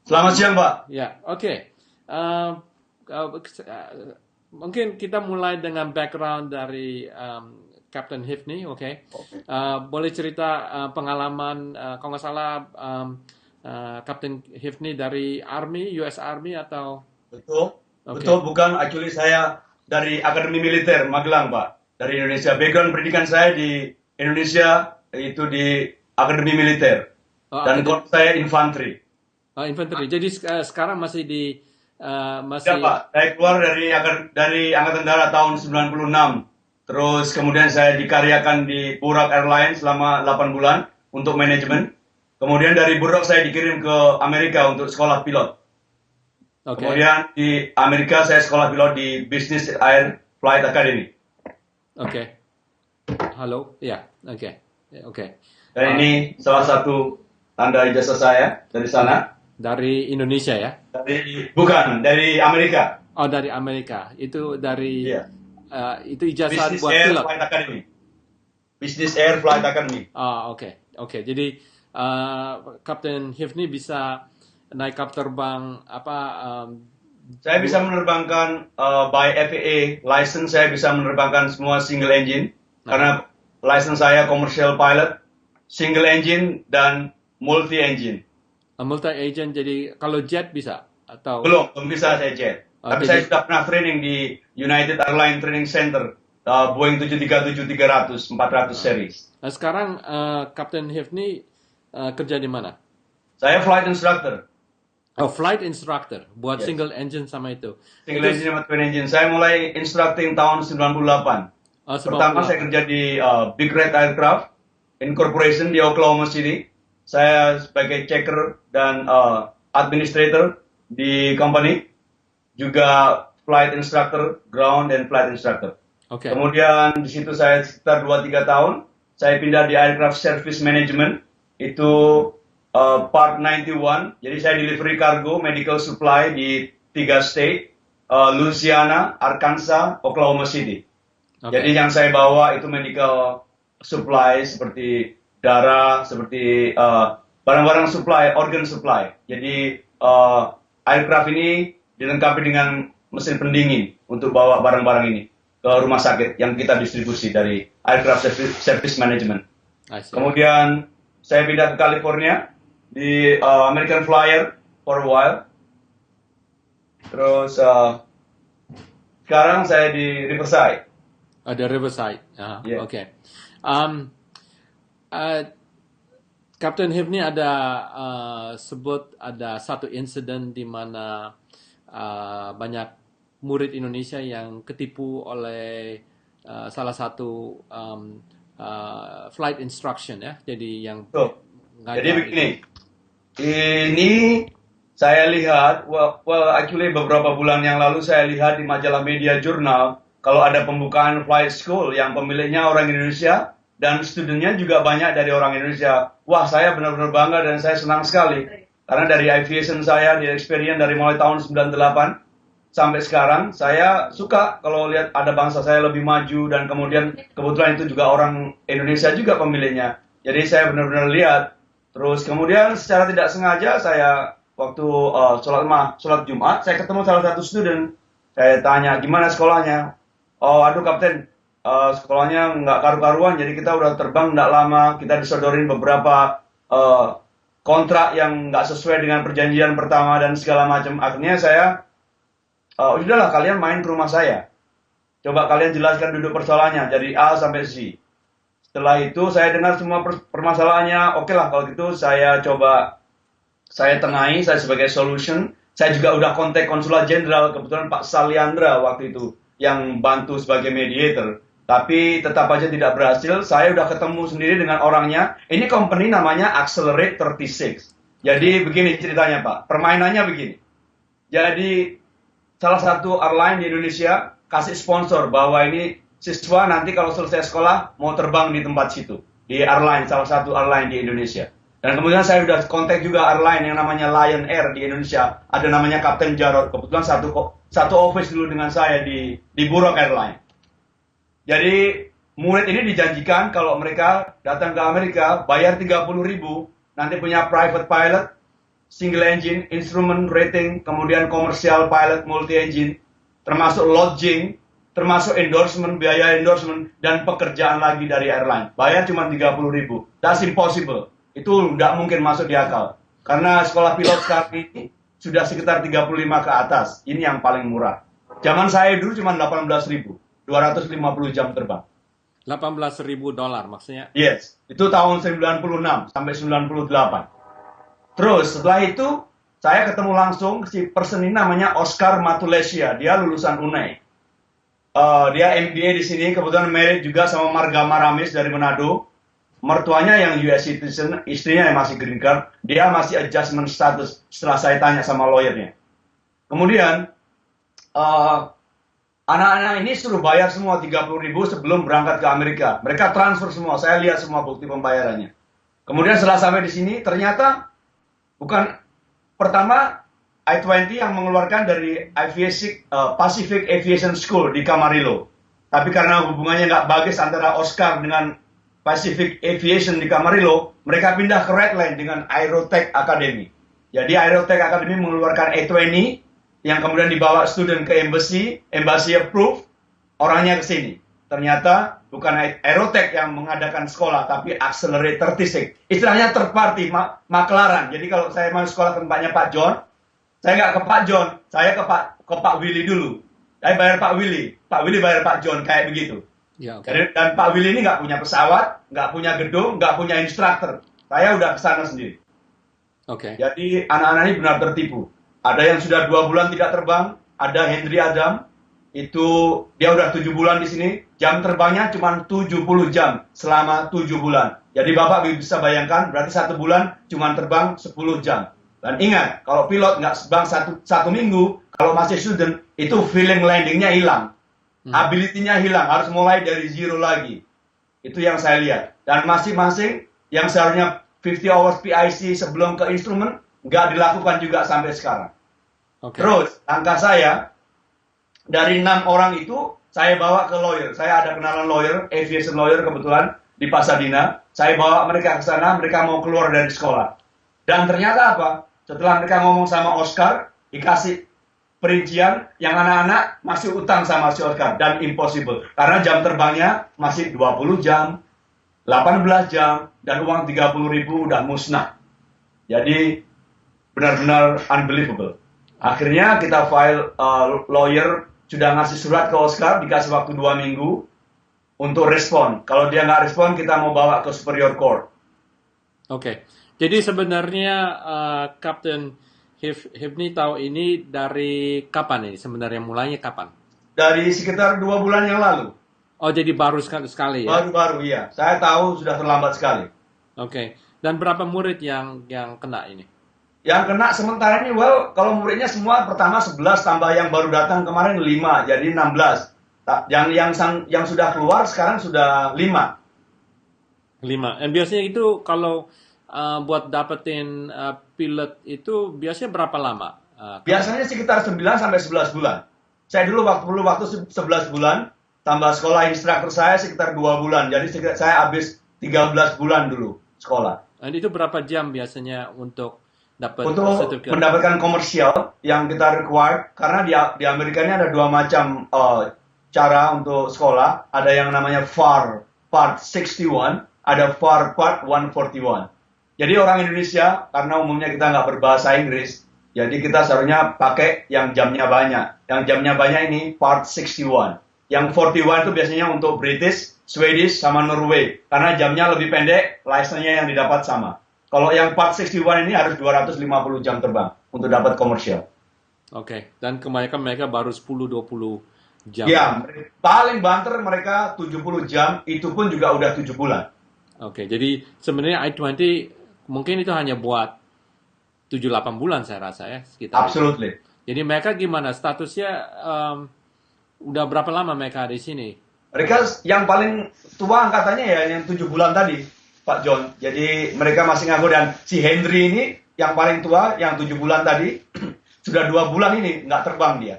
Selamat siang, Pak. Ya, oke. Eh, Mungkin kita mulai dengan background dari Captain Hifni, oke. Oke. Boleh cerita pengalaman, kalau nggak salah, Captain Hifni dari Army, US Army atau, Betul, betul, oke. bukan. Actually saya dari Akademi Militer Magelang, Pak. Dari Indonesia. Background pendidikan saya di Indonesia itu di Akademi Militer. Oh, Dan akademi, korps saya infanteri. infantry. Jadi sekarang masih di, Ya, masih, Pak. Saya keluar dari Angkatan Darat tahun 96. Terus kemudian saya dikaryakan di Burak Airlines selama 8 bulan untuk manajemen. Kemudian dari Burak saya dikirim ke Amerika untuk sekolah pilot. oke, Kemudian di Amerika saya sekolah pilot di Business Air Flight Academy. oke. Halo, ya, oke, ya, oke. Dan Uh, ini salah satu tanda ijazah saya dari oke. sana. Dari Indonesia ya? Bukan, dari Amerika. Oh, dari Amerika. Itu dari Iya. itu ijazah Business buat Air pilot. Flight Academy. Business Air Flight Academy. Ah, oke. Oke. Jadi Kapten Hifni bisa naik kapal terbang apa Saya bisa dua. menerbangkan by FAA license, saya bisa menerbangkan semua single engine Aha. karena license saya commercial pilot, single engine dan multi engine. Multi agent, jadi kalau jet bisa atau Belum bisa saya jet. Tapi saya jadi sudah pernah training di United Airlines Training Center, Boeing 737-300, 400 ah. series. Nah, sekarang Kapten Hifni kerja di mana? Saya flight instructor, Oh, flight instructor buat yes. single engine sama itu. Single Itu engine sama twin engine. Saya mulai instructing tahun 98. Pertama saya 98. kerja di Big Red Aircraft Incorporation di Oklahoma City. Saya sebagai checker dan administrator di company, juga flight instructor, ground and flight instructor. Oke. Kemudian di situ saya sekitar 2-3 tahun, saya pindah di Aircraft Service Management, itu Part 91, jadi saya delivery cargo, medical supply di 3 state, Louisiana, Arkansas, Oklahoma City. Jadi Oke. yang saya bawa itu medical supply seperti darah, seperti barang-barang supply, organ supply. Jadi aircraft ini dilengkapi dengan mesin pendingin untuk bawa barang-barang ini ke rumah sakit yang kita distribusi dari Aircraft Service Management. I see. Kemudian saya pindah ke California di American Flyer for a while. Terus sekarang saya di Riverside. Ada Riverside. Ah, Yeah. oke. Um, uh, Kapten Hifni ada sebut ada satu insiden di mana banyak murid Indonesia yang ketipu oleh salah satu flight instruction ya. Jadi yang Tuh. Jadi ngajar begini, itu. ini saya lihat, actually beberapa bulan yang lalu saya lihat di majalah media jurnal, kalau ada pembukaan flight school yang pemiliknya orang Indonesia dan studennya juga banyak dari orang Indonesia. Wah, saya benar-benar bangga dan saya senang sekali. Karena dari aviation saya, di experience dari mulai tahun 98 sampai sekarang, saya suka kalau lihat ada bangsa saya lebih maju dan kemudian kebetulan itu juga orang Indonesia juga pemiliknya. Jadi saya benar-benar lihat. Terus kemudian secara tidak sengaja saya waktu sholat Jumat, saya ketemu salah satu student. Saya tanya gimana sekolahnya. Oh, aduh kapten, sekolahnya nggak karu-karuan. Jadi kita udah terbang nggak lama. Kita disodorin beberapa kontrak yang nggak sesuai dengan perjanjian pertama dan segala macam. Akhirnya saya, udahlah kalian main ke rumah saya. Coba kalian jelaskan duduk persoalannya dari A sampai Z. Setelah itu saya dengar semua permasalahannya. Oke lah kalau gitu saya coba saya tengahi, saya sebagai solution. Saya juga udah kontak konsulat jenderal, kebetulan Pak Saliandra waktu itu yang bantu sebagai mediator. Tapi tetap aja tidak berhasil. Saya udah ketemu sendiri dengan orangnya. Ini company namanya Accelerate 36. Jadi begini ceritanya Pak, permainannya begini. Jadi salah satu airline di Indonesia kasih sponsor bahwa ini siswa nanti kalau selesai sekolah mau terbang di tempat situ. Di airline, salah satu airline di Indonesia. Dan kemudian saya sudah kontak juga airline yang namanya Lion Air di Indonesia. Ada namanya Kapten Jarod. Kebetulan satu office dulu dengan saya di Buruk Airline. Jadi murid ini dijanjikan kalau mereka datang ke Amerika bayar 30.000, nanti punya private pilot, single engine, instrument rating, kemudian komersial pilot multi engine, termasuk lodging, termasuk endorsement, biaya endorsement, dan pekerjaan lagi dari airline. Bayar cuma 30.000. That's impossible. Itu nggak mungkin masuk di akal. Karena sekolah pilot sekarang ini sudah sekitar 35 ke atas. Ini yang paling murah. Zaman saya dulu cuma 18.000. 250 jam terbang. $18.000 maksudnya. Yes, itu tahun 96 sampai 98. Terus setelah itu saya ketemu langsung si person ini namanya Oscar Matulesia. Dia lulusan UNAI. Dia MBA di sini, kebetulan married juga sama Marga Maramis dari Manado. Mertuanya yang US citizen, istrinya yang masih green card. Dia masih adjustment status setelah saya tanya sama lawyernya. Kemudian anak-anak ini suruh bayar semua 30.000 sebelum berangkat ke Amerika. Mereka transfer semua, saya lihat semua bukti pembayarannya. Kemudian setelah sampai di sini, ternyata bukan pertama I-20 yang mengeluarkan dari Pacific Aviation School di Camarillo. Tapi karena hubungannya nggak bagus antara Oscar dengan Pacific Aviation di Camarillo, mereka pindah ke Redline dengan Aerotech Academy. Jadi Aerotech Academy mengeluarkan A-20 yang kemudian dibawa student ke embassy approve, orangnya ke sini. Ternyata bukan Aerotech yang mengadakan sekolah, tapi Accelerator Tisik. Istilahnya third party, maklaran. Jadi kalau saya mau sekolah ke tempatnya Pak John, saya nggak ke Pak John, saya ke Pak Willy dulu. Saya bayar Pak Willy bayar Pak John, kayak begitu. Ya, okay. Dan Pak Willy ini nggak punya pesawat, nggak punya gedung, nggak punya instruktur. Saya udah ke sana sendiri. Oke. Jadi anak-anak ini benar tertipu. Ada yang sudah 2 bulan tidak terbang, ada Henry Adam, itu dia udah 7 bulan di sini, jam terbangnya cuma 70 jam selama 7 bulan. Jadi Bapak bisa bayangkan, berarti 1 bulan cuma terbang 10 jam. Dan ingat, kalau pilot nggak terbang satu minggu, kalau masih student, itu feeling landingnya hilang. Ability-nya hilang, harus mulai dari zero lagi. Itu yang saya lihat. Dan masing-masing yang seharusnya 50 hours PIC sebelum ke instrumen, nggak dilakukan juga sampai sekarang. Okay. Terus, langkah saya, dari 6 orang itu, saya bawa ke lawyer. Saya ada kenalan lawyer, aviation lawyer kebetulan, di Pasadena. Saya bawa mereka ke sana, mereka mau keluar dari sekolah. Dan ternyata apa? Setelah mereka ngomong sama Oscar, dikasih perincian, yang anak-anak masih utang sama si Oscar. Dan impossible. Karena jam terbangnya masih 20 jam, 18 jam, dan uang 30.000 udah musnah. Jadi, benar-benar unbelievable. Akhirnya kita file lawyer, sudah ngasih surat ke Oscar, dikasih waktu 2 minggu untuk respon. Kalau dia nggak respon, kita mau bawa ke Superior Court. Oke. Jadi sebenarnya Kapten Hifni tahu ini dari kapan ini? Sebenarnya mulainya kapan? Dari sekitar 2 bulan yang lalu. Oh, jadi baru sekali ya? Baru-baru, iya. Saya tahu sudah terlambat sekali. Oke. Dan berapa murid yang kena ini? Yang kena sementara ini, kalau muridnya semua pertama 11 tambah yang baru datang kemarin 5, jadi 16. Yang sudah keluar sekarang sudah 5. 5. Dan biasanya itu kalau buat dapetin pilot itu biasanya berapa lama? Biasanya sekitar 9 sampai 11 bulan. Saya dulu waktu 11 bulan, tambah sekolah instruktur saya sekitar 2 bulan. Jadi saya habis 13 bulan dulu sekolah. Dan itu berapa jam biasanya untuk Untuk mendapatkan komersial yang kita require, karena di Amerika ini ada 2 macam cara untuk sekolah. Ada yang namanya FAR Part 61, ada FAR Part 141. Jadi orang Indonesia, karena umumnya kita nggak berbahasa Inggris, jadi kita seharusnya pakai yang jamnya banyak. Yang jamnya banyak ini Part 61. Yang 41 itu biasanya untuk British, Swedish, sama Norway. Karena jamnya lebih pendek, license-nya yang didapat sama. Kalau yang Part 61 ini harus 250 jam terbang untuk dapat komersial. Oke. Dan kebanyakan mereka baru 10-20 jam. Ya, paling banter mereka 70 jam, itu pun juga udah 7 bulan. Oke, jadi sebenarnya I-20 mungkin itu hanya buat 7-8 bulan saya rasa ya. Sekitar Absolutely. itu. Jadi mereka gimana? Statusnya udah berapa lama mereka di sini? Mereka yang paling tua angkatannya ya yang 7 bulan tadi. Pak John. Jadi mereka masih nganggur, dan si Henry ini yang paling tua, yang 7 bulan tadi, sudah 2 bulan ini nggak terbang dia.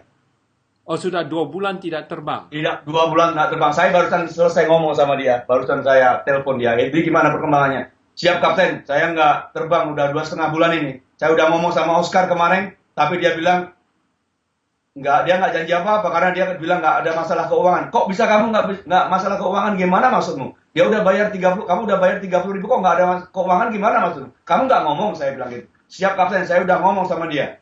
Oh, sudah 2 bulan tidak terbang? Tidak, 2 bulan nggak terbang. Saya barusan selesai ngomong sama dia. Barusan saya telepon dia. Henry gimana perkembangannya? Siap Kapten, saya nggak terbang udah 2,5 bulan ini. Saya udah ngomong sama Oscar kemarin, tapi dia bilang dia nggak janji apa-apa karena dia bilang nggak ada masalah keuangan. Kok bisa kamu nggak masalah keuangan? Gimana maksudmu? Dia udah bayar 30, kamu udah bayar 30 ribu kok nggak ada keuangan gimana maksudmu? Kamu nggak ngomong, saya bilang gitu. Siap kapten, saya udah ngomong sama dia.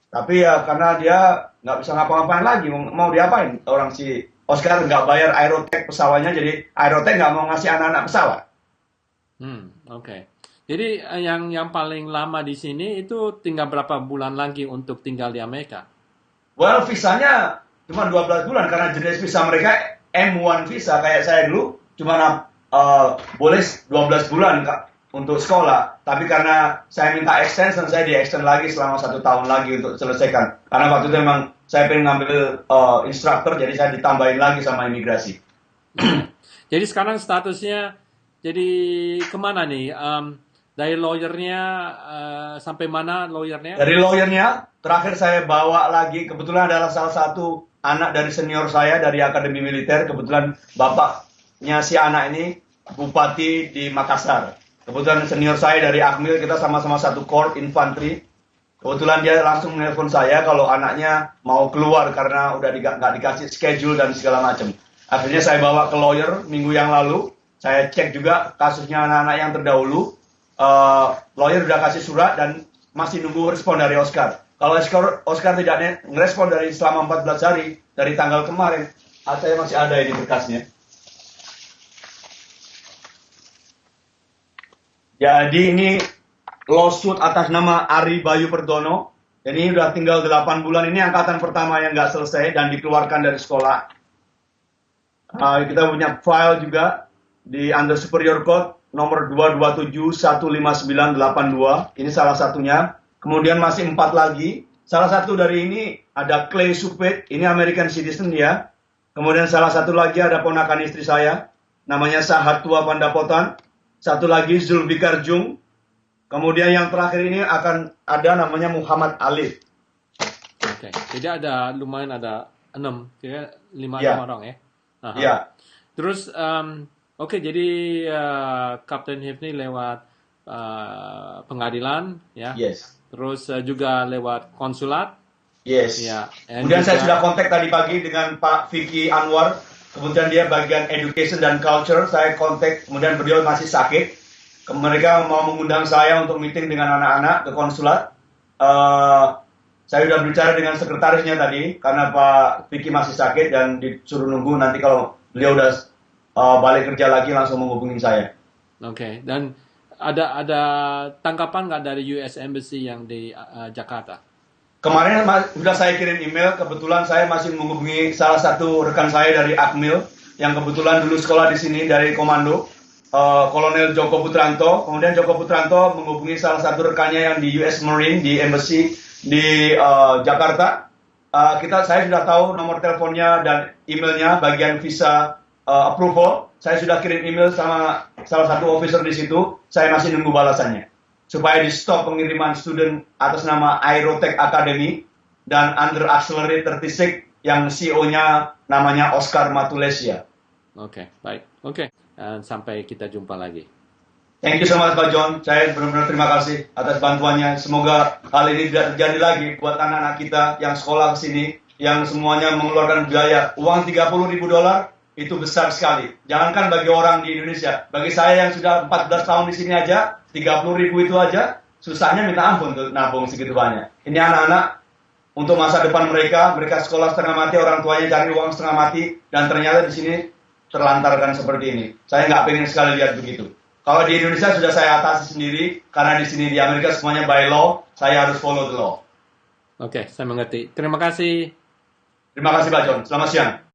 Tapi ya karena dia nggak bisa ngapa-ngapain lagi, mau diapain? Orang si Oscar nggak bayar Aerotech pesawatnya, jadi Aerotech nggak mau ngasih anak-anak pesawat. Oke. Jadi yang paling lama di sini itu tinggal berapa bulan lagi untuk tinggal di Amerika? Well, visanya cuma 12 bulan karena jenis visa mereka M1 visa kayak saya dulu cuma boleh 12 bulan untuk sekolah. Tapi karena saya minta extension, saya di-extend lagi selama 1 tahun lagi untuk selesaikan. Karena waktu itu memang saya pengen ngambil instruktur, jadi saya ditambahin lagi sama imigrasi. Jadi sekarang statusnya jadi kemana nih? Dari lawyernya sampai mana lawyernya? Dari lawyernya, terakhir saya bawa lagi, kebetulan adalah salah satu anak dari senior saya dari Akademi Militer. Kebetulan bapaknya si anak ini bupati di Makassar. Kebetulan senior saya dari Akmil, kita sama-sama satu Corps Infanteri. Kebetulan dia langsung menelpon saya kalau anaknya mau keluar karena udah nggak dikasih schedule dan segala macam. Akhirnya saya bawa ke lawyer minggu yang lalu. Saya cek juga kasusnya anak-anak yang terdahulu. Lawyer udah kasih surat dan masih nunggu respon dari Oscar. Kalau Oscar tidak ngerespon dari selama 14 hari dari tanggal kemarin, saya masih ada ini berkasnya. Jadi ini lawsuit atas nama Ari Bayu Perdono. Jadi udah tinggal 8 bulan, ini angkatan pertama yang nggak selesai dan dikeluarkan dari sekolah. Kita punya file juga di Under Superior Court nomor 227-15982. Ini salah satunya. Kemudian masih 4 lagi. Salah satu dari ini ada Clay Supit. Ini American citizen dia. Kemudian salah satu lagi ada ponakan istri saya. Namanya Sahatua Pandapotan. Satu lagi Zulfikar Jung. Kemudian yang terakhir ini akan ada namanya Muhammad Alif. Oke. Jadi lumayan ada 6. Kira 5 orang ya? Iya. Terus Oke, jadi Kapten Hifni lewat pengadilan, ya. Yes. Terus juga lewat konsulat. Yes. Ya. Kemudian saya sudah kontak tadi pagi dengan Pak Vicky Anwar. Kemudian dia bagian education dan culture. Saya kontak, kemudian beliau masih sakit. Mereka mau mengundang saya untuk meeting dengan anak-anak ke konsulat. Saya sudah bicara dengan sekretarisnya tadi, karena Pak Vicky masih sakit dan disuruh nunggu nanti kalau beliau udah balik kerja lagi langsung menghubungi saya. Oke. Dan ada tanggapan nggak dari US Embassy yang di Jakarta? Kemarin sudah saya kirim email, kebetulan saya masih menghubungi salah satu rekan saya dari Akmil, yang kebetulan dulu sekolah di sini dari Komando, Kolonel Joko Putranto. Kemudian Joko Putranto menghubungi salah satu rekannya yang di US Marine, di Embassy di Jakarta. Saya sudah tahu nomor teleponnya dan emailnya bagian visa approval. Saya sudah kirim email sama salah satu officer di situ. Saya masih nunggu balasannya supaya di stop pengiriman student atas nama Aerotech Academy dan Under Accelerate 36 yang CEO-nya namanya Oscar Matulesia. Oke, baik. Oke. Dan sampai kita jumpa lagi. Thank you so much Pak John. Saya benar-benar terima kasih atas bantuannya. Semoga hal ini tidak terjadi lagi buat anak-anak kita yang sekolah ke sini, yang semuanya mengeluarkan biaya. Uang $30.000 itu besar sekali. Jangankan bagi orang di Indonesia. Bagi saya yang sudah 14 tahun di sini aja, 30.000 itu aja, susahnya minta ampun untuk nabung segitu banyak. Ini anak-anak untuk masa depan mereka sekolah setengah mati, orang tuanya cari uang setengah mati, dan ternyata di sini terlantarkan seperti ini. Saya nggak pengen sekali lihat begitu. Kalau di Indonesia sudah saya atasi sendiri, karena di sini di Amerika semuanya by law, saya harus follow the law. Oke, saya mengerti. Terima kasih. Terima kasih Pak John. Selamat siang.